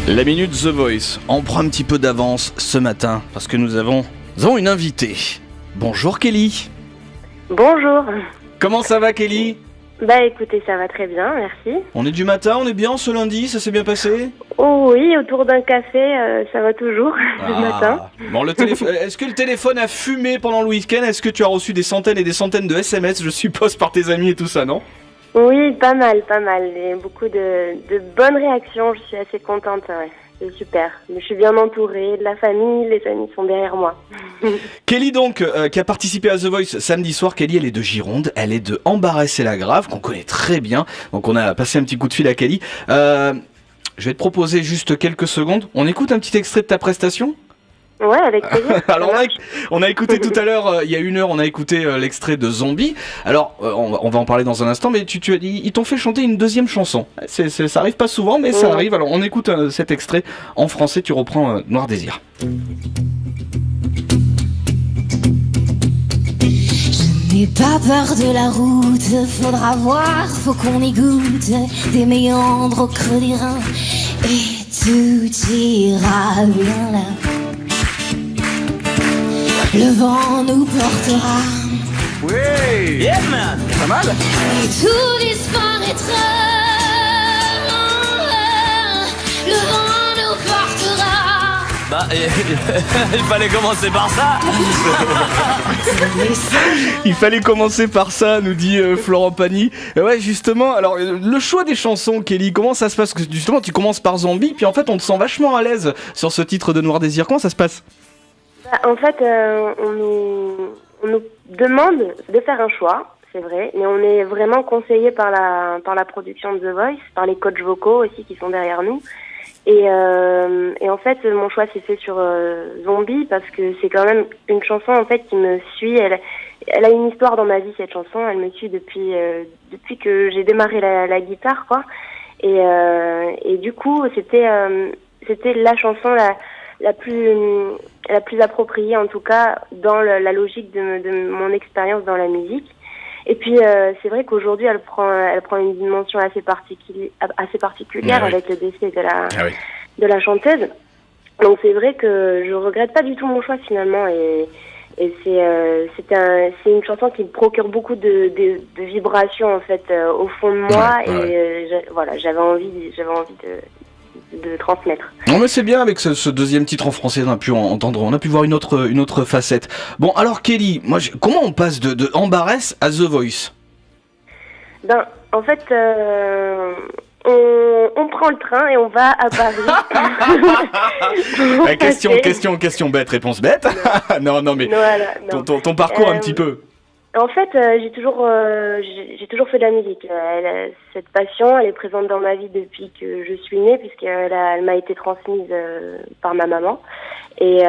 La minute The Voice. On prend un petit peu d'avance ce matin parce que nous avons une invitée. Bonjour Kelly. Bonjour. Comment ça va Kelly ? Bah écoutez, ça va très bien, merci. On est du matin, on est bien ce lundi, ça s'est bien passé ? Oh oui, autour d'un café, ça va toujours le matin. Bon, est-ce que le téléphone a fumé pendant le week-end ? Est-ce que tu as reçu des centaines et des centaines de SMS, je suppose, par tes amis et tout ça, non ? Oui, pas mal. Et beaucoup de bonnes réactions, je suis assez contente, ouais. C'est super. Je suis bien entourée de la famille, les amis sont derrière moi. Kelly donc, qui a participé à The Voice samedi soir. Kelly, elle est de Gironde, elle est de Ambarès-et-Lagrave, qu'on connaît très bien. Donc on a passé un petit coup de fil à Kelly. Je vais te proposer juste quelques secondes. On écoute un petit extrait de ta prestation ? Ouais, avec plaisir. Alors on a écouté tout à l'heure, il y a 1 heure, on a écouté l'extrait de Zombie. Alors on va en parler dans un instant, mais ils t'ont fait chanter une deuxième chanson. Ça arrive pas souvent, mais ça arrive. Alors on écoute cet extrait en français, tu reprends Noir Désir. N'aie pas peur de la route, faudra voir, faut qu'on y goûte des méandres au creux des reins et tout ira bien là. Le vent nous portera. Oui, yeah man, pas mal. Et tout disparaîtra. Le vent nous portera. Bah, il fallait commencer par ça. Il fallait commencer par ça, nous dit Florent Pagny. Et ouais, justement, alors le choix des chansons, Kelly, comment ça se passe ? Parce que justement, tu commences par Zombie, puis en fait, on te sent vachement à l'aise sur ce titre de Noir Désir. Comment ça se passe ? En fait, on nous demande de faire un choix, c'est vrai, mais on est vraiment conseillé par la production de The Voice, par les coachs vocaux aussi qui sont derrière nous. Et en fait, mon choix s'est fait sur Zombie parce que c'est quand même une chanson en fait qui me suit. Elle a une histoire dans ma vie, cette chanson. Elle me suit depuis que j'ai démarré la guitare, quoi. Et du coup, c'était la chanson la plus appropriée, en tout cas dans la logique de mon expérience dans la musique. Et puis c'est vrai qu'aujourd'hui elle prend une dimension assez particulière avec le décès de la chanteuse. Donc c'est vrai que je regrette pas du tout mon choix finalement, et c'est une chanson qui me procure beaucoup de vibrations en fait au fond de moi, voilà, j'avais envie de transmettre. Non mais c'est bien, avec ce deuxième titre en français, on a pu voir une autre facette. Bon alors Kelly, comment on passe de Ambarès à The Voice ? Ben en fait on prend le train et on va à Paris. Question bête, réponse bête. non mais voilà, ton parcours un petit peu. En fait, j'ai toujours fait de la musique. Cette passion, elle est présente dans ma vie depuis que je suis née, puisqu'elle m'a été transmise par ma maman. Et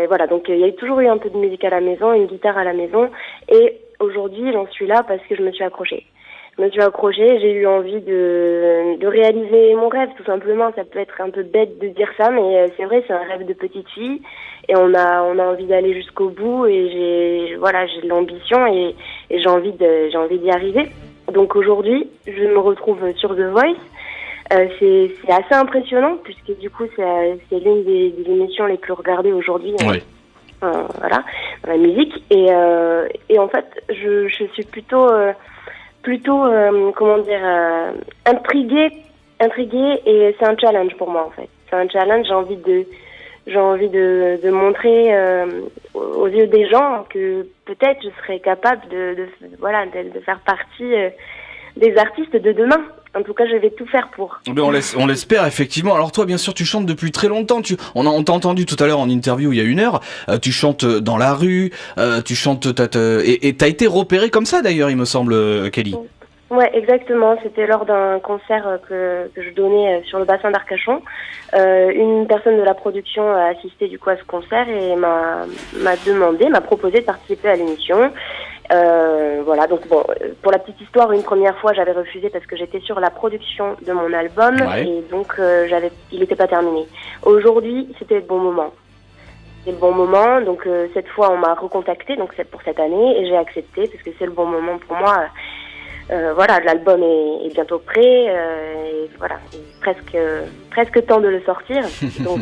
voilà, donc il y a toujours eu un peu de musique à la maison, une guitare à la maison. Et aujourd'hui, j'en suis là parce que je me suis accrochée. J'ai eu envie de réaliser mon rêve, tout simplement. Ça peut être un peu bête de dire ça, mais c'est vrai, c'est un rêve de petite fille. Et on a envie d'aller jusqu'au bout, et j'ai de l'ambition, et j'ai envie d'y arriver. Donc aujourd'hui, je me retrouve sur The Voice. C'est assez impressionnant, puisque du coup, c'est l'une des émissions les plus regardées aujourd'hui. Oui. Voilà, dans la musique. Et en fait, je suis plutôt intriguée, et c'est un challenge pour moi en fait. C'est un challenge, j'ai envie de montrer aux yeux des gens que peut-être je serais capable de faire partie des artistes de demain. En tout cas, je vais tout faire pour. On l'espère effectivement. Alors toi, bien sûr, tu chantes depuis très longtemps. On t'a entendu tout à l'heure en interview il y a 1 heure. Tu chantes dans la rue, tu chantes et t'as été repérée comme ça d'ailleurs, il me semble, Kelly. Ouais, exactement. C'était lors d'un concert que je donnais sur le bassin d'Arcachon. Une personne de la production a assisté du coup à ce concert et m'a proposé de participer à l'émission. Voilà, donc bon, pour la petite histoire, une première fois j'avais refusé parce que j'étais sur la production de mon album, et donc il n'était pas terminé. Aujourd'hui, c'était le bon moment. Donc cette fois on m'a recontacté, donc c'est pour cette année, et j'ai accepté parce que c'est le bon moment pour moi. voilà, l'album est bientôt prêt, et voilà, presque temps de le sortir. Donc,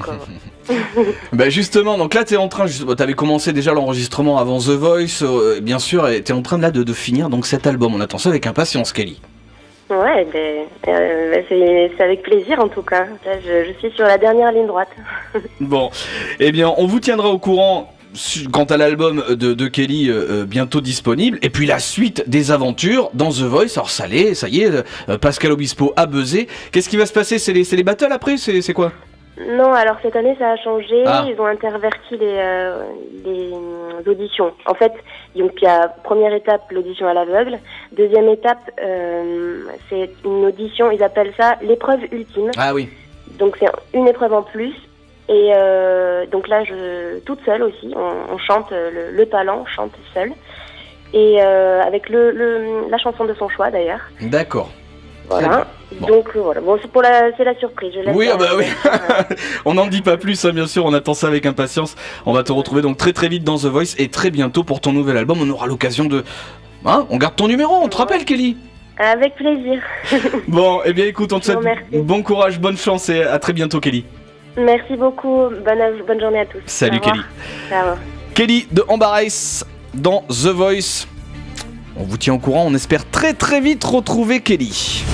Bah justement, donc là t'es en train, t'avais commencé déjà l'enregistrement avant The Voice, bien sûr, et t'es en train là de finir donc cet album. On attend ça avec impatience, Kelly. ouais, c'est avec plaisir en tout cas. Là, je suis sur la dernière ligne droite. Bon, eh bien, on vous tiendra au courant quant à l'album de Kelly bientôt disponible, et puis la suite des aventures dans The Voice. Alors ça y est, Pascal Obispo a buzzé. Qu'est-ce qui va se passer? C'est les battles après? C'est quoi? Non, alors cette année ça a changé, Ah. Ils ont interverti les auditions. En fait, donc il y a première étape l'audition à l'aveugle, deuxième étape c'est une audition, ils appellent ça l'épreuve ultime. Ah oui. Donc c'est une épreuve en plus. Et donc là, toute seule aussi, on chante le talent, chante seule. Et avec la chanson de son choix d'ailleurs. D'accord. Voilà. Bon. Donc voilà. Bon, c'est la surprise. Je laisse Oui, oui. On n'en dit pas plus, hein, bien sûr. On attend ça avec impatience. On va te retrouver donc très très vite dans The Voice et très bientôt pour ton nouvel album. On aura l'occasion de. Hein, on garde ton numéro. On te rappelle, Kelly. Avec plaisir. Bon, eh bien, écoute, on te souhaite Merci. bon courage, bonne chance et à très bientôt, Kelly. Merci beaucoup. Bonne journée à tous. Salut, Au revoir. Kelly. Ciao. Kelly de Embarrass dans The Voice. On vous tient au courant. On espère très très vite retrouver Kelly.